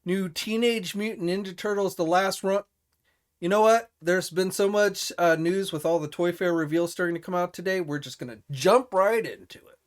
New Teenage Mutant Ninja Turtles The Last Run. You know what? There's been so much news with all the Toy Fair reveals starting to come out today. We're just going to jump right into it.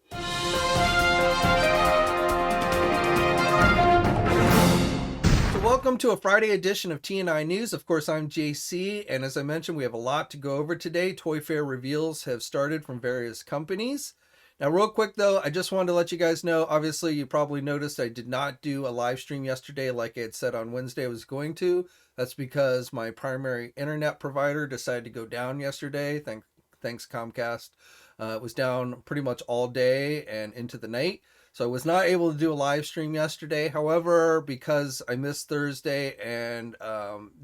So welcome to a Friday edition of TNI News. Of course, I'm JC, and as I mentioned, we have a lot to go over today. Toy Fair reveals have started from various companies. Now, real quick though, I just wanted to let you guys know, obviously you probably noticed I did not do a live stream yesterday like I had said on Wednesday I was going to. That's because my primary internet provider decided to go down yesterday. Thanks Comcast. It was down pretty much all day and into the night. So I was not able to do a live stream yesterday. However, because I missed Thursday and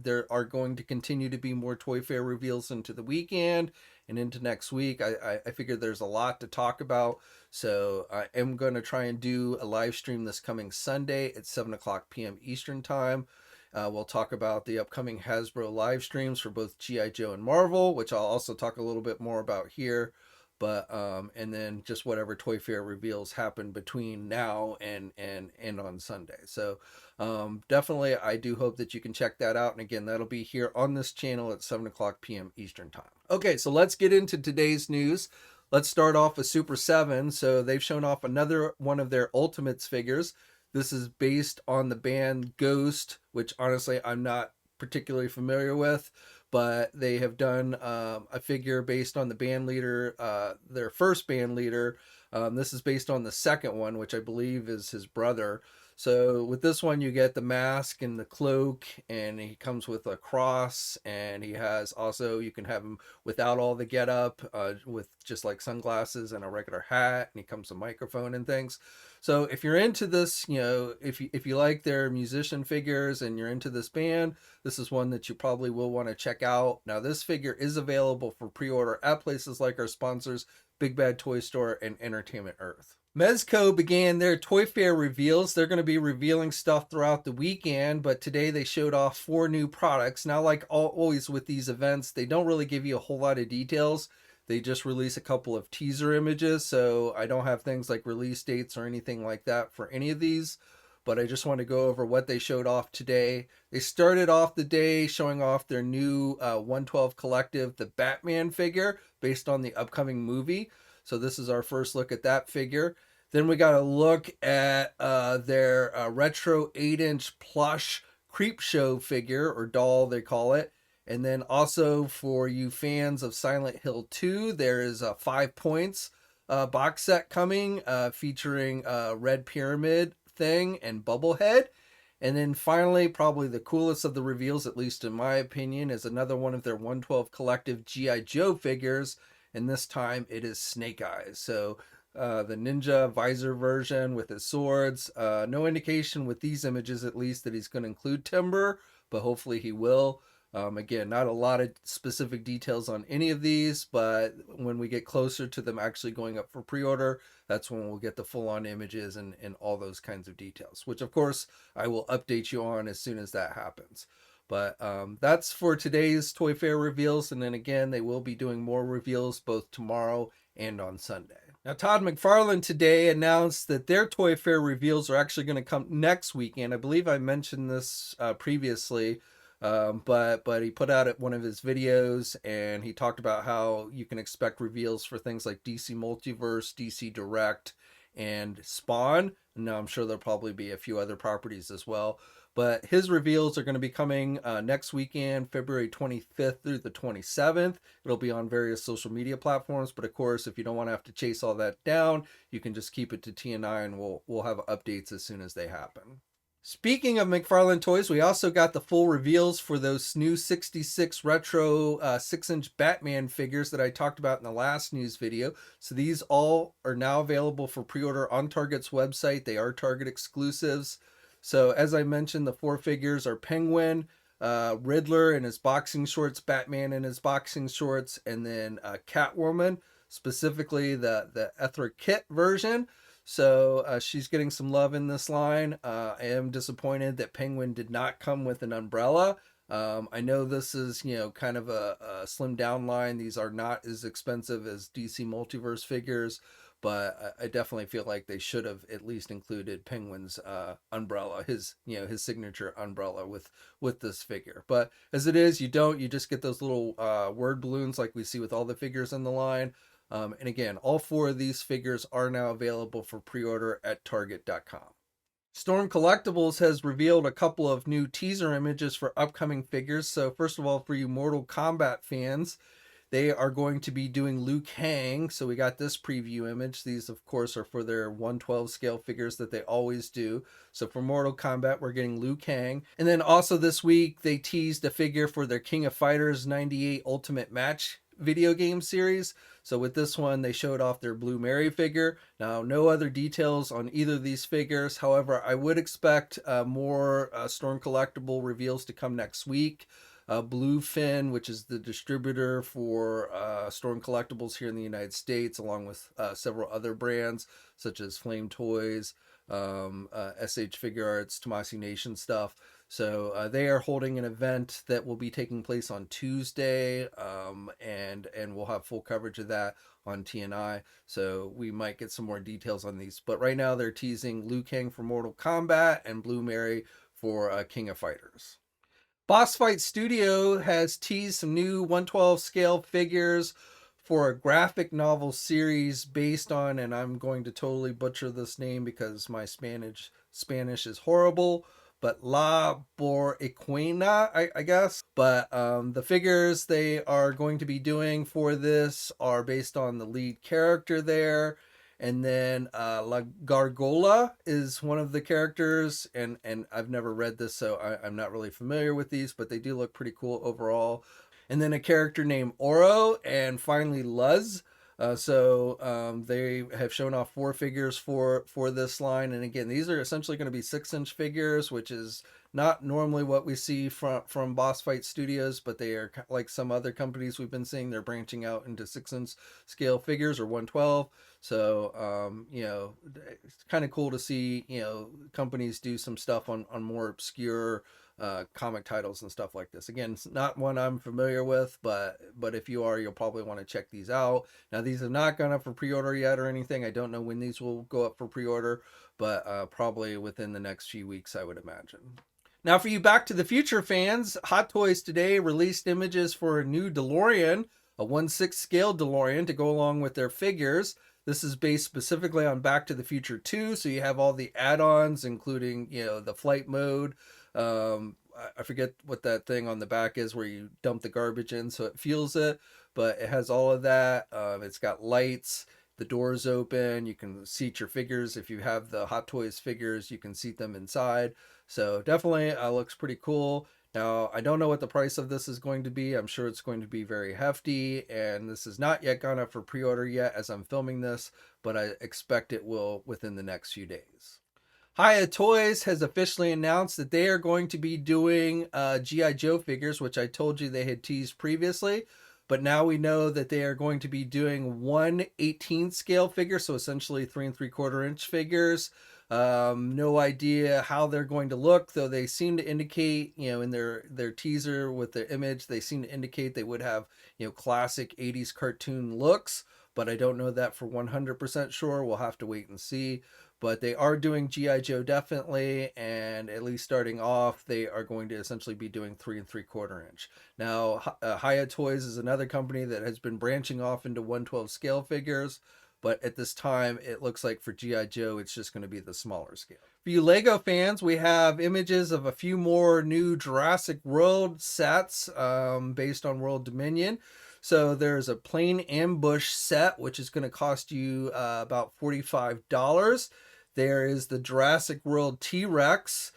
there are going to continue to be more Toy Fair reveals into the weekend and into next week, I figured there's a lot to talk about. So I am going to try and do a live stream this coming Sunday at 7 o'clock p.m. Eastern Time. We'll talk about the upcoming Hasbro live streams for both GIJoe and Marvel, which I'll also talk a little bit more about here. But and then just whatever Toy Fair reveals happen between now and on Sunday. So definitely I do hope that you can check that out. And again, that'll be here on this channel at 7 o'clock p.m. Eastern Time. Okay, so let's get into today's news. Let's start off with Super 7. So they've shown off another one of their Ultimates figures. This is based on the band Ghost, which honestly I'm not particularly familiar with, but they have done a figure based on the band leader, their first band leader. This is based on the second one, which I believe is his brother. So with this one, you get the mask and the cloak, and he comes with a cross, and he has also, you can have him without all the getup, with just like sunglasses and a regular hat, and he comes with a microphone and things. So if you're into this, you know, if you like their musician figures and you're into this band, this is one that you probably will want to check out. Now, this figure is available for pre-order at places like our sponsors, Big Bad Toy Store and Entertainment Earth. Mezco began their Toy Fair reveals. They're going to be revealing stuff throughout the weekend, but today they showed off 4 new products. Now, like always with these events, they don't really give you a whole lot of details. They just release a couple of teaser images, so I don't have things like release dates or anything like that for any of these, but I just want to go over what they showed off today. They started off the day showing off their new 112 Collective, the Batman figure, based on the upcoming movie. So this is our first look at that figure. Then we got a look at their retro 8-inch plush Creep Show figure, or doll they call it. And then also for you fans of Silent Hill 2, there is a 5 points box set coming featuring Red Pyramid thing and Bubblehead. And then finally, probably the coolest of the reveals, at least in my opinion, is another one of their 112 Collective GIJoe figures. And this time it is Snake Eyes. So the ninja visor version with his swords. No indication with these images, at least, that he's going to include Timber, but hopefully he will. Again, not a lot of specific details on any of these, but when we get closer to them actually going up for pre-order, that's when we'll get the full-on images and all those kinds of details, which of course I will update you on as soon as that happens. But that's for today's Toy Fair reveals, and then again, they will be doing more reveals both tomorrow and on Sunday. Now, Todd McFarlane today announced that their Toy Fair reveals are actually going to come next weekend. I believe I mentioned this previously, but he put out one of his videos and he talked about how you can expect reveals for things like DC Multiverse, DC Direct, and Spawn. Now I'm sure there'll probably be a few other properties as well, but his reveals are going to be coming next weekend, February 25th through the 27th. It'll be on various social media platforms, but of course, if you don't want to have to chase all that down, you can just keep it to TNI and we'll have updates as soon as they happen. Speaking of McFarlane Toys, we also got the full reveals for those new 66 retro 6-inch Batman figures that I talked about in the last news video. So these all are now available for pre-order on Target's website. They are Target exclusives. So as I mentioned, the 4 figures are Penguin, Riddler in his boxing shorts, Batman in his boxing shorts, and then Catwoman, specifically the Ethra Kitt version. So she's getting some love in this line. I am disappointed that Penguin did not come with an umbrella. I know this is, kind of a slim down line. These are not as expensive as DC Multiverse figures, but I definitely feel like they should have at least included Penguin's umbrella, his his signature umbrella with this figure. But as it is, you don't. You just get those little word balloons like we see with all the figures in the line. And again, all 4 of these figures are now available for pre-order at Target.com. Storm Collectibles has revealed a couple of new teaser images for upcoming figures. So first of all, for you Mortal Kombat fans, they are going to be doing Liu Kang. So we got this preview image. These, of course, are for their 1/12 scale figures that they always do. So for Mortal Kombat, we're getting Liu Kang. And then also this week, they teased a figure for their King of Fighters 98 Ultimate Match video game series. So with this one, they showed off their Blue Mary figure. Now, no other details on either of these figures. However, I would expect more Storm Collectible reveals to come next week. Bluefin, which is the distributor for Storm Collectibles here in the United States, along with several other brands such as Flame Toys, SH Figuarts, Tamashii Nation stuff. So they are holding an event that will be taking place on Tuesday, and we'll have full coverage of that on TNI. So we might get some more details on these. But right now they're teasing Liu Kang for Mortal Kombat and Blue Mary for King of Fighters. Boss Fight Studio has teased some new 1/12 scale figures for a graphic novel series based on, and I'm going to totally butcher this name because my Spanish is horrible, but La Borinquena, I guess. But the figures they are going to be doing for this are based on the lead character there. And then La Gargola is one of the characters, and I've never read this, so I'm not really familiar with these, but they do look pretty cool overall. And then a character named Oro, and finally Luz. They have shown off 4 figures for this line, and again, these are essentially going to be 6-inch figures, which is not normally what we see from Boss Fight Studios, but they are like some other companies we've been seeing. They're branching out into 6-inch scale figures or 1/12. So it's kind of cool to see companies do some stuff on more obscure comic titles and stuff like this. Again, it's not one I'm familiar with, but if you are, you'll probably want to check these out. Now, these have not gone up for pre-order yet or anything. I don't know when these will go up for pre-order, but probably within the next few weeks, I would imagine. Now, for you Back to the Future fans, Hot Toys today released images for a new DeLorean, a 1/6 scale DeLorean to go along with their figures. This is based specifically on Back to the Future 2, so you have all the add-ons, including the flight mode. I forget what that thing on the back is where you dump the garbage in so it fuels it, but it has all of that. It's got lights, the doors open, you can seat your figures. If you have the Hot Toys figures, you can seat them inside. So definitely looks pretty cool. Now, I don't know what the price of this is going to be. I'm sure it's going to be very hefty, and this is not yet gone up for pre-order yet as I'm filming this, but I expect it will within the next few days. Hiya Toys has officially announced that they are going to be doing GIJoe figures, which I told you they had teased previously, but now we know that they are going to be doing 1/18 scale figure, so essentially 3 3/4 inch figures. No idea how they're going to look, though they seem to indicate, in their teaser with their image, they seem to indicate they would have, classic 80s cartoon looks, but I don't know that for 100% sure. We'll have to wait and see. But they are doing GIJoe definitely, and at least starting off, they are going to essentially be doing 3 3/4 inch. Now, Hiya Toys is another company that has been branching off into 1/12 scale figures, but at this time, it looks like for GIJoe, it's just going to be the smaller scale. For you Lego fans, we have images of a few more new Jurassic World sets based on World Dominion. So there's a Plane Ambush set, which is going to cost you about $45. There is the Jurassic World T-Rex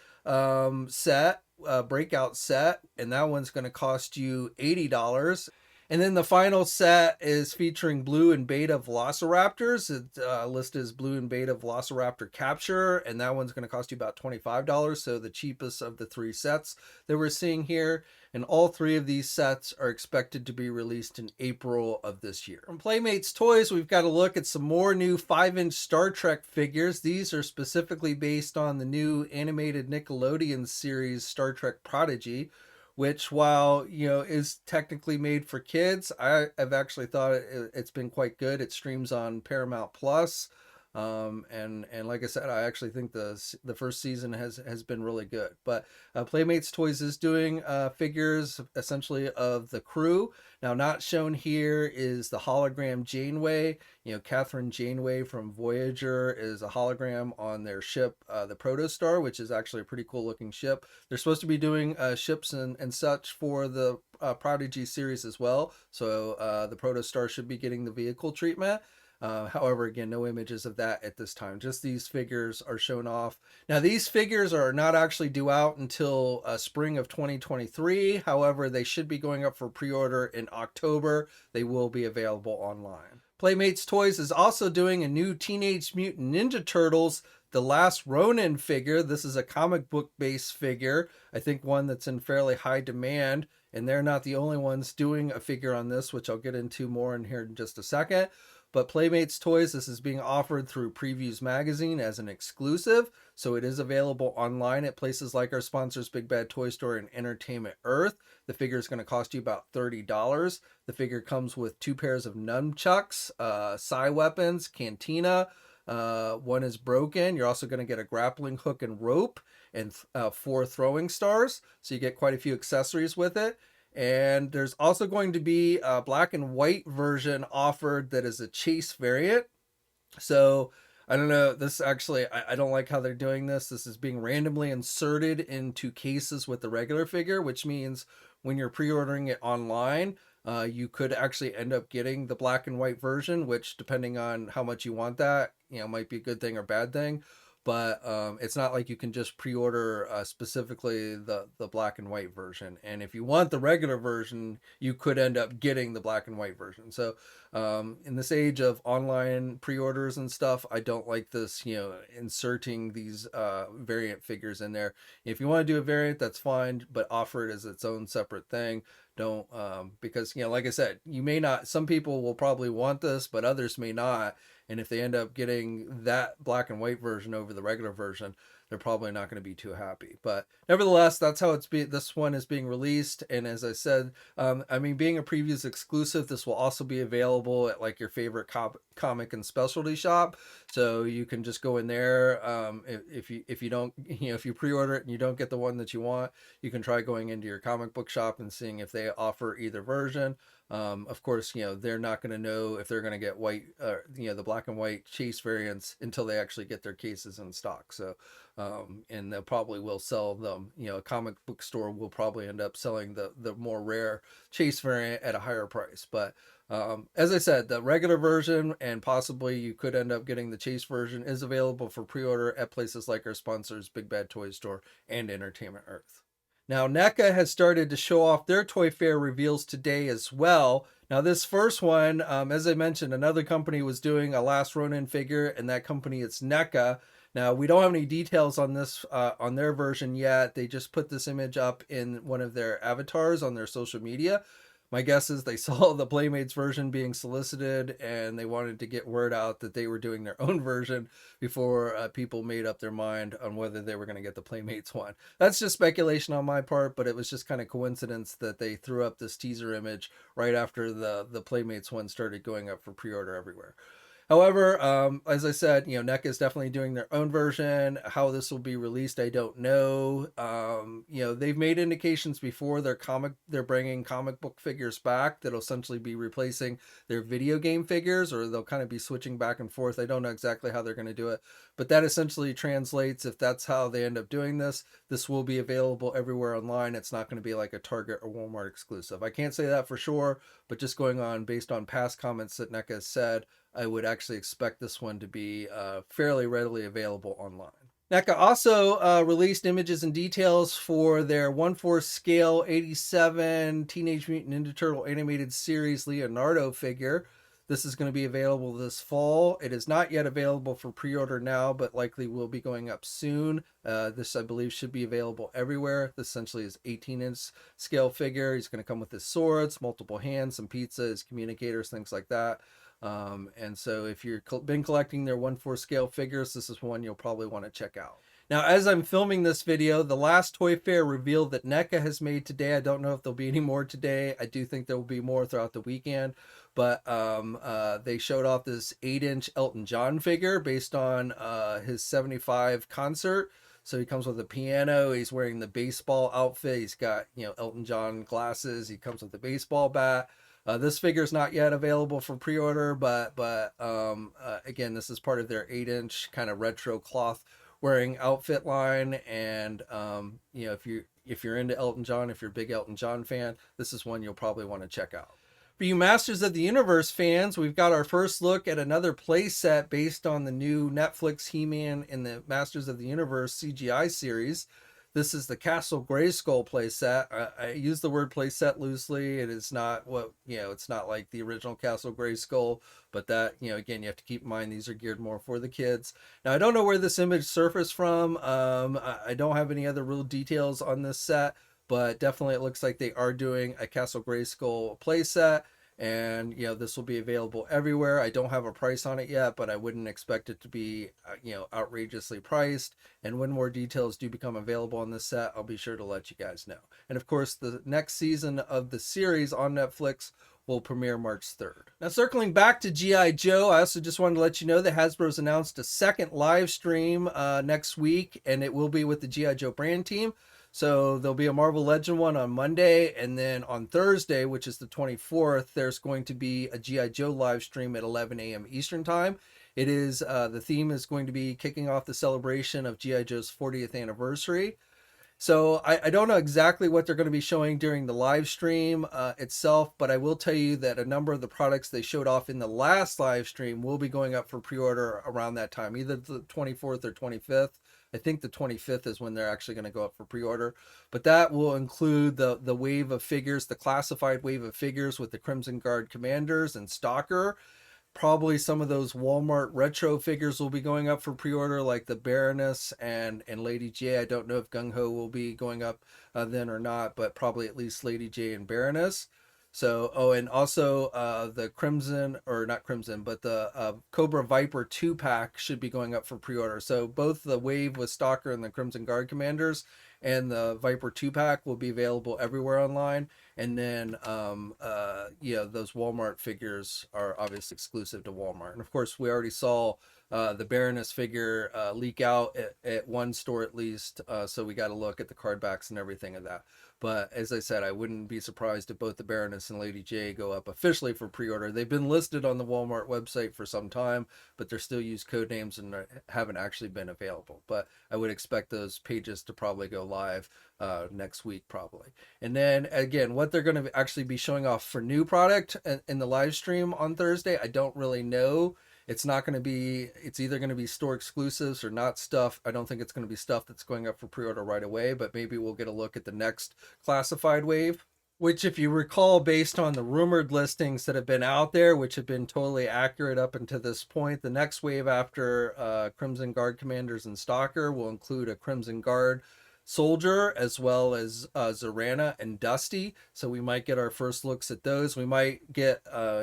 set, breakout set, and that one's going to cost you $80. And then the final set is featuring Blue and Beta Velociraptors. It's listed as Blue and Beta Velociraptor Capture, and that one's going to cost you about $25. So the cheapest of the 3 sets that we're seeing here. And all 3 of these sets are expected to be released in April of this year. From Playmates Toys, we've got a look at some more new 5-inch Star Trek figures. These are specifically based on the new animated Nickelodeon series Star Trek Prodigy. which, while is technically made for kids, I've actually thought it's been quite good. It streams on Paramount Plus. And like I said, I actually think the first season has been really good. But Playmates Toys is doing figures essentially of the crew. Now, not shown here is the hologram Janeway. Catherine Janeway from Voyager is a hologram on their ship, the Protostar, which is actually a pretty cool looking ship. They're supposed to be doing ships and such for the Prodigy series as well. So the Protostar should be getting the vehicle treatment. However, again, no images of that at this time. Just these figures are shown off. Now, these figures are not actually due out until spring of 2023. However, they should be going up for pre-order in October. They will be available online. Playmates Toys is also doing a new Teenage Mutant Ninja Turtles The Last Ronin figure. This is a comic book based figure. I think one that's in fairly high demand. And they're not the only ones doing a figure on this, which I'll get into more in here in just a second. But Playmates Toys, this is being offered through Previews Magazine as an exclusive. So it is available online at places like our sponsors, Big Bad Toy Store and Entertainment Earth. The figure is going to cost you about $30. The figure comes with 2 pairs of nunchucks, psi weapons, cantina. One is broken. You're also going to get a grappling hook and rope and 4 throwing stars. So you get quite a few accessories with it. And there's also going to be a black and white version offered that is a chase variant. So I don't know, this actually, I don't like how they're doing this. This is being randomly inserted into cases with the regular figure, which means when you're pre-ordering it online, you could actually end up getting the black and white version, which depending on how much you want that, might be a good thing or bad thing. But it's not like you can just pre-order specifically the black and white version. And if you want the regular version, you could end up getting the black and white version. So in this age of online pre-orders and stuff, I don't like this, inserting these variant figures in there. If you want to do a variant, that's fine, but offer it as its own separate thing. Don't because like I said, you may not, some people will probably want this, but others may not. And if they end up getting that black and white version over the regular version, they're probably not going to be too happy. But nevertheless, that's how this one is being released. And as I said, being a previews exclusive, this will also be available at like your favorite comic and specialty shop. So you can just go in there. If you don't, if you pre-order it and you don't get the one that you want, you can try going into your comic book shop and seeing if they offer either version. Of course, they're not going to know if they're going to get white, the black and white chase variants until they actually get their cases in stock. So, and they probably will sell them, a comic book store will probably end up selling the more rare chase variant at a higher price. But, as I said, the regular version and possibly you could end up getting the chase version is available for pre-order at places like our sponsors, Big Bad Toy Store and Entertainment Earth. Now, NECA has started to show off their Toy Fair reveals today as well. Now, this first one, as I mentioned, another company was doing a Last Ronin figure, and that company is NECA. Now, we don't have any details on this, on their version yet. They just put this image up in one of their avatars on their social media. My guess is they saw the Playmates version being solicited and they wanted to get word out that they were doing their own version before people made up their mind on whether they were going to get the Playmates one. That's just speculation on my part, but it was just kind of coincidence that they threw up this teaser image right after the Playmates one started going up for pre-order everywhere. However, as I said, NECA is definitely doing their own version. How this will be released, I don't know. They've made indications before they're bringing comic book figures back that'll essentially be replacing their video game figures, or they'll kind of be switching back and forth. I don't know exactly how they're going to do it, but that essentially translates, if that's how they end up doing this, this will be available everywhere online. It's not going to be like a Target or Walmart exclusive. I can't say that for sure, but just going on based on past comments that NECA has said, I would actually expect this one to be fairly readily available online. NECA also released images and details for their 1/4 scale 87 Teenage Mutant Ninja Turtle animated series Leonardo figure. This is going to be available this fall. It is not yet available for pre-order now, but likely will be going up soon. This, I believe, should be available everywhere. This essentially is 18-inch scale figure. He's going to come with his swords, multiple hands, some pizza, his communicators, things like that. And so if you've been collecting their 1/4 scale figures, this is one you'll probably want to check out. Now, as I'm filming this video, the last Toy Fair reveal that NECA has made today, I don't know if there'll be any more today. I do think there will be more throughout the weekend, but they showed off this 8-inch Elton John figure based on his 75 concert. So he comes with a piano, he's wearing the baseball outfit, he's got, Elton John glasses, he comes with a baseball bat. This figure is not yet available for pre-order, but again, this is part of their 8-inch kind of retro cloth wearing outfit line. And if you're into Elton John, if you're a big Elton John fan, this is one you'll probably want to check out. For you Masters of the Universe fans, we've got our first look at another play set based on the new Netflix He-Man and the Masters of the Universe CGI series. This is the Castle Grayskull playset. I use the word playset loosely. It is not it's not like the original Castle Grayskull, but that, again, you have to keep in mind these are geared more for the kids. Now, I don't know where this image surfaced from. I don't have any other real details on this set, but definitely it looks like they are doing a Castle Grayskull playset. And this will be available everywhere. I don't have a price on it yet, but I wouldn't expect it to be outrageously priced. And when more details do become available on this set, I'll be sure to let you guys know. And of course, the next season of the series on Netflix will premiere March 3rd. Now, circling back to G.I. Joe, I also just wanted to let you know that Hasbro's announced a second live stream next week, and it will be with the G.I. Joe brand team. So there'll be a Marvel Legend one on Monday, and then on Thursday, which is the 24th, there's going to be a G.I. Joe live stream at 11 a.m. Eastern Time. It is the theme is going to be kicking off the celebration of G.I. Joe's 40th anniversary. So I don't know exactly what they're going to be showing during the live stream itself, but I will tell you that a number of the products they showed off in the last live stream will be going up for pre-order around that time, either the 24th or 25th. I think the 25th is when they're actually going to go up for pre-order, but that will include the wave of figures, the classified wave of figures with the Crimson Guard commanders and Stalker. Probably some of those Walmart retro figures will be going up for pre-order, like the Baroness and Lady J. I don't know if Gung Ho will be going up then or not, but probably at least Lady J and Baroness. So, and also the Crimson, or not Crimson, but the Cobra Viper 2-pack should be going up for pre-order. So both the Wave with Stalker and the Crimson Guard Commanders and the Viper 2-pack will be available everywhere online. And then, those Walmart figures are obviously exclusive to Walmart. And of course, we already saw the Baroness figure leak out at one store at least. So we got to look at the card backs and everything of that. But as I said, I wouldn't be surprised if both the Baroness and Lady J go up officially for pre-order. They've been listed on the Walmart website for some time, but they're still used code names and haven't actually been available. But I would expect those pages to probably go live next week probably. And then again, what they're going to actually be showing off for new product in the live stream on Thursday, I don't really know. It's either going to be store exclusives or not stuff. I don't think it's going to be stuff that's going up for pre-order right away, but maybe we'll get a look at the next classified wave, which, if you recall, based on the rumored listings that have been out there, which have been totally accurate up until this point, the next wave after Crimson Guard Commanders and Stalker will include a Crimson Guard Soldier, as well as Zorana and Dusty. So we might get our first looks at those. We might get,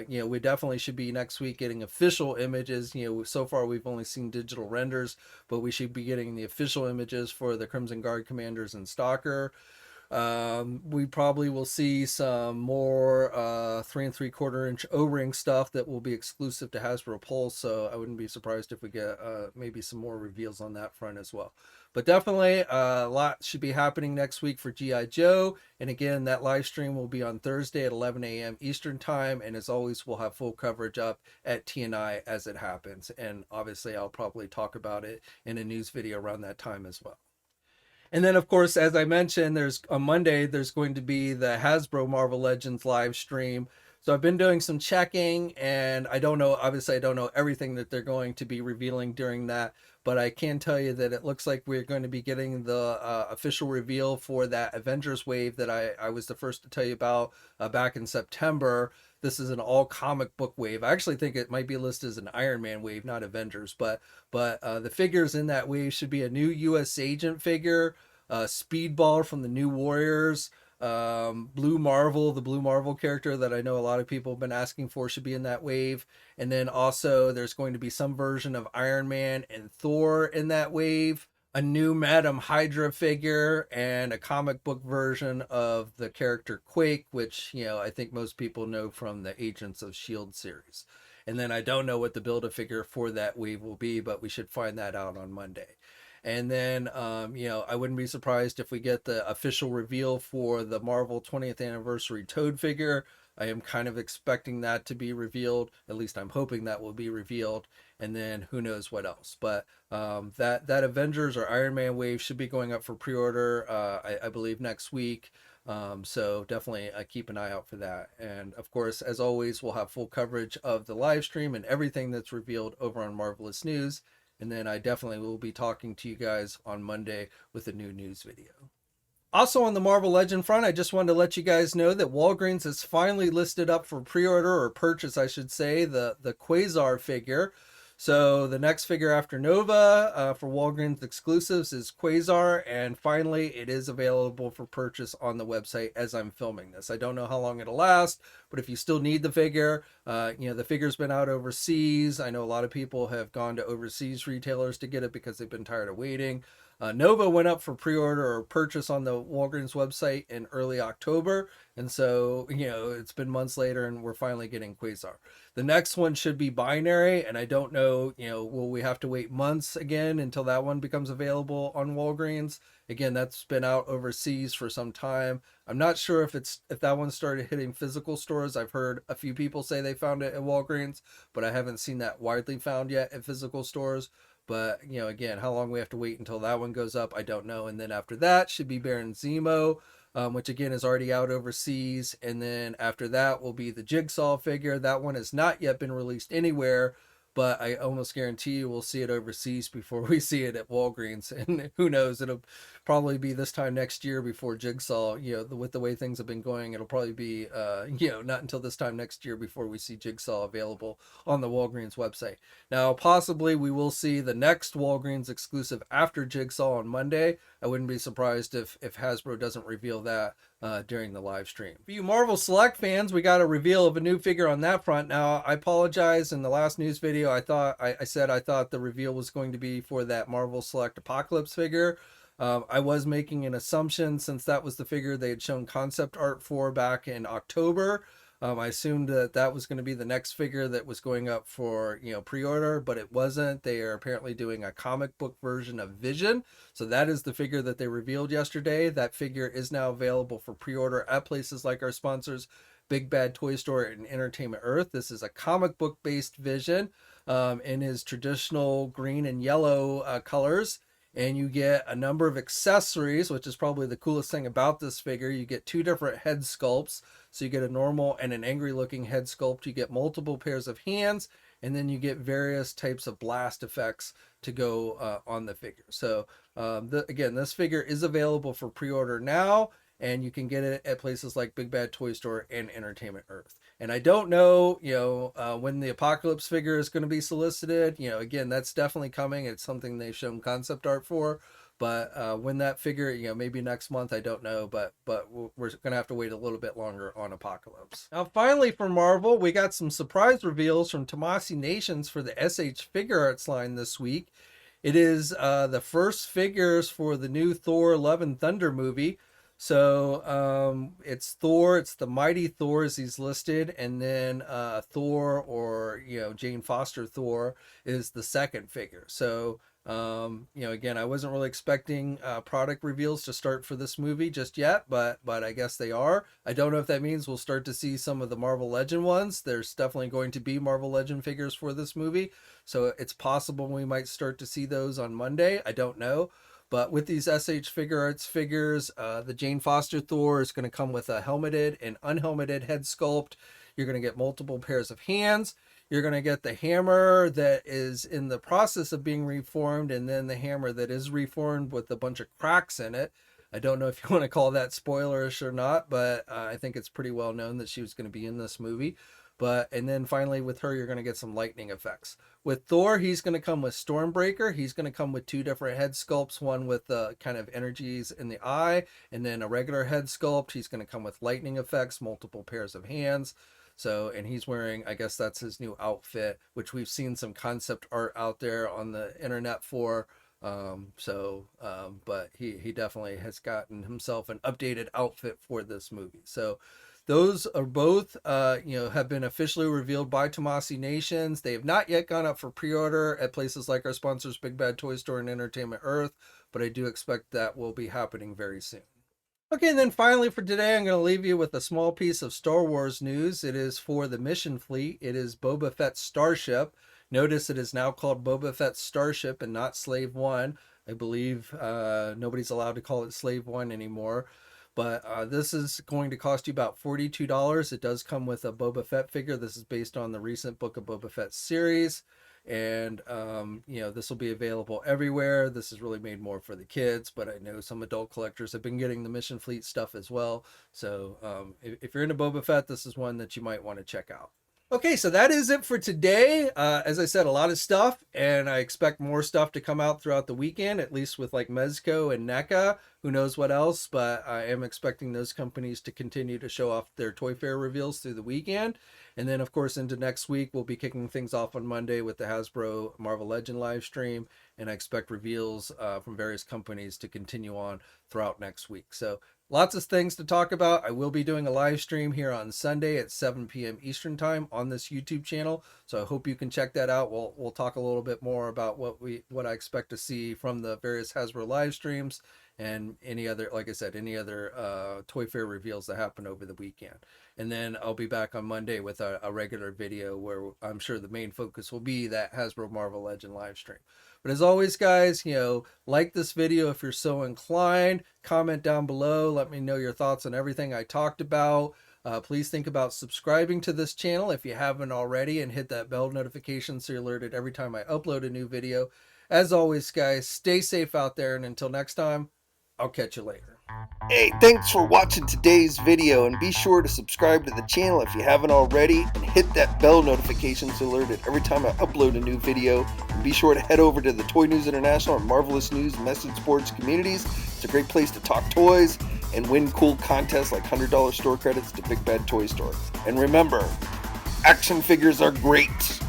we definitely should be next week getting official images. So far we've only seen digital renders, but we should be getting the official images for the Crimson Guard Commanders and Stalker. We probably will see some more 3 3/4-inch O-ring stuff that will be exclusive to Hasbro Pulse. So I wouldn't be surprised if we get maybe some more reveals on that front as well. But definitely a lot should be happening next week for G.I. Joe. And again, that live stream will be on Thursday at 11 a.m. Eastern Time. And as always, we'll have full coverage up at TNI as it happens. And obviously, I'll probably talk about it in a news video around that time as well. And then, of course, as I mentioned, on Monday, there's going to be the Hasbro Marvel Legends live stream. So I've been doing some checking, and I don't know everything that they're going to be revealing during that, but I can tell you that it looks like we're going to be getting the official reveal for that Avengers wave that I was the first to tell you about back in September. This is an all comic book wave. I actually think it might be listed as an Iron Man wave, not Avengers, but the figures in that wave should be a new U.S. Agent figure, Speedball from the New Warriors, Blue Marvel, the Blue Marvel character that I know a lot of people have been asking for, should be in that wave. And then also there's going to be some version of Iron Man and Thor in that wave. a new Madam Hydra figure and a comic book version of the character Quake, which, I think most people know from the Agents of S.H.I.E.L.D. series. And then I don't know what the Build-A-Figure for that wave will be, but we should find that out on Monday. And then, I wouldn't be surprised if we get the official reveal for the Marvel 20th Anniversary Toad figure. I am kind of expecting that to be revealed. At least I'm hoping that will be revealed. And then who knows what else. But that Avengers or Iron Man wave should be going up for pre-order, I believe, next week. So definitely keep an eye out for that. And of course, as always, we'll have full coverage of the live stream and everything that's revealed over on Marvelous News. And then I definitely will be talking to you guys on Monday with a new news video. Also on the Marvel Legend front, I just wanted to let you guys know that Walgreens has finally listed up for pre-order or purchase, I should say, the Quasar figure. So the next figure after Nova for Walgreens exclusives is Quasar, and finally it is available for purchase on the website as I'm filming this. I don't know how long it'll last, but if you still need the figure, the figure's been out overseas. I know a lot of people have gone to overseas retailers to get it because they've been tired of waiting. Nova went up for pre-order or purchase on the Walgreens website in early October. And so, it's been months later and we're finally getting Quasar. The next one should be binary. And I don't know, will we have to wait months again until that one becomes available on Walgreens? Again, that's been out overseas for some time. I'm not sure if that one started hitting physical stores. I've heard a few people say they found it at Walgreens, but I haven't seen that widely found yet at physical stores. But, again, how long we have to wait until that one goes up, I don't know. And then after that should be Baron Zemo, which again is already out overseas. And then after that will be the Jigsaw figure. That one has not yet been released anywhere, but I almost guarantee you we'll see it overseas before we see it at Walgreens. And who knows, it'll probably be this time next year before Jigsaw, with the way things have been going, it'll probably be, not until this time next year before we see Jigsaw available on the Walgreens website. Now, possibly we will see the next Walgreens exclusive after Jigsaw on Monday. I wouldn't be surprised if Hasbro doesn't reveal that during the live stream. For you Marvel Select fans, we got a reveal of a new figure on that front. Now, I apologize. In the last news video, I said I thought the reveal was going to be for that Marvel Select Apocalypse figure. I was making an assumption since that was the figure they had shown concept art for back in October. I assumed that was going to be the next figure that was going up for, pre-order, but it wasn't. They are apparently doing a comic book version of Vision. So that is the figure that they revealed yesterday. That figure is now available for pre-order at places like our sponsors, Big Bad Toy Store and Entertainment Earth. This is a comic book based Vision in his traditional green and yellow colors. And you get a number of accessories, which is probably the coolest thing about this figure. You get two different head sculpts. So you get a normal and an angry looking head sculpt. You get multiple pairs of hands, and then you get various types of blast effects to go on the figure. So again, this figure is available for pre-order now, and you can get it at places like Big Bad Toy Store and Entertainment Earth. And I don't know, when the Apocalypse figure is going to be solicited. Again, that's definitely coming. It's something they've shown concept art for. But when that figure, maybe next month, I don't know. But we're going to have to wait a little bit longer on Apocalypse. Now, finally, for Marvel, we got some surprise reveals from Tamashii Nations for the SH Figuarts line this week. It is the first figures for the new Thor Love and Thunder movie. So it's Thor, it's the Mighty Thor as he's listed, and then Thor, or Jane Foster Thor, is the second figure. So again, I wasn't really expecting product reveals to start for this movie just yet, but I guess they are. I don't know if that means we'll start to see some of the Marvel Legend ones. There's definitely going to be Marvel Legend figures for this movie, so it's possible we might start to see those on Monday. I don't know. But with these SH Figuarts figures, the Jane Foster Thor is going to come with a helmeted and unhelmeted head sculpt. You're going to get multiple pairs of hands. You're going to get the hammer that is in the process of being reformed, and then the hammer that is reformed with a bunch of cracks in it. I don't know if you want to call that spoilerish or not, but I think it's pretty well known that she was going to be in this movie. And then finally with her, you're going to get some lightning effects. With Thor, he's going to come with Stormbreaker. He's going to come with two different head sculpts, one with kind of energies in the eye, and then a regular head sculpt. He's going to come with lightning effects, multiple pairs of hands. So, and he's wearing, I guess that's his new outfit, which we've seen some concept art out there on the internet for. But he definitely has gotten himself an updated outfit for this movie. So those are both, have been officially revealed by Tamashii Nations. They have not yet gone up for pre-order at places like our sponsors, Big Bad Toy Store and Entertainment Earth, but I do expect that will be happening very soon. Okay, and then finally for today, I'm going to leave you with a small piece of Star Wars news. It is for the Mission Fleet. It is Boba Fett's Starship. Notice it is now called Boba Fett's Starship and not Slave One. I believe nobody's allowed to call it Slave One anymore. But this is going to cost you about $42. It does come with a Boba Fett figure. This is based on the recent Book of Boba Fett series. And, this will be available everywhere. This is really made more for the kids, but I know some adult collectors have been getting the Mission Fleet stuff as well. So if you're into Boba Fett, this is one that you might want to check out. Okay, so that is it for today. As I said, a lot of stuff, and I expect more stuff to come out throughout the weekend, at least with like Mezco and NECA. Who knows what else, but I am expecting those companies to continue to show off their Toy Fair reveals through the weekend. And then, of course, into next week, we'll be kicking things off on Monday with the Hasbro Marvel Legend live stream. And I expect reveals from various companies to continue on throughout next week. So lots of things to talk about. I will be doing a live stream here on Sunday at 7 p.m. Eastern time on this YouTube channel. So I hope you can check that out. We'll talk a little bit more about what I expect to see from the various Hasbro live streams and any other, like I said, any other Toy Fair reveals that happen over the weekend. And then I'll be back on Monday with a regular video where I'm sure the main focus will be that Hasbro Marvel Legend live stream. But as always, guys, like this video if you're so inclined. Comment down below. Let me know your thoughts on everything I talked about. Please think about subscribing to this channel if you haven't already, and hit that bell notification so you're alerted every time I upload a new video. As always, guys, stay safe out there, and until next time, I'll catch you later. Hey, thanks for watching today's video, and be sure to subscribe to the channel if you haven't already, and hit that bell notification so you're alerted every time I upload a new video. And be sure to head over to the Toy News International and Marvelous News message boards communities. It's a great place to talk toys and win cool contests like $100 store credits to Big Bad Toy Store. And remember, action figures are great.